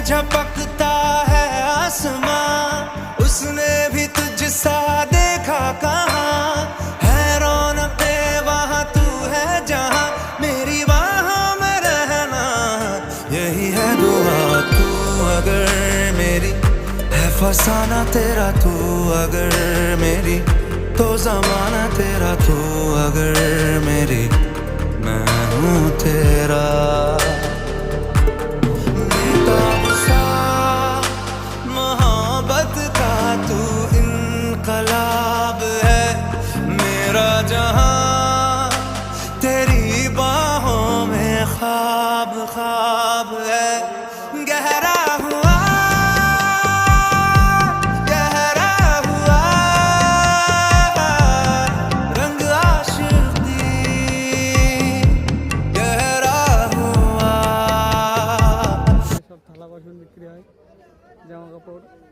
झपकता है आसमां, उसने भी तुझसा देखा कहाँ। है रौनके वहाँ तू है जहाँ, मेरी बाहों में रहना यही है दुआ। तू अगर मेरी है फसाना तेरा, तू अगर मेरी तो ज़माना तेरा, तू अगर मेरी मैं हूँ तेरा। बेताब सा मोहब्बत का तू इनकलाब है, मेरा जहां तेरी बाहों में ख्वाब ख्वाब है। गहरा हुआ गहरा हुआ रंग आशिकी, गहरा हुआ। সব থালা বাসন বিক্রি হয়, জামা কাপড়।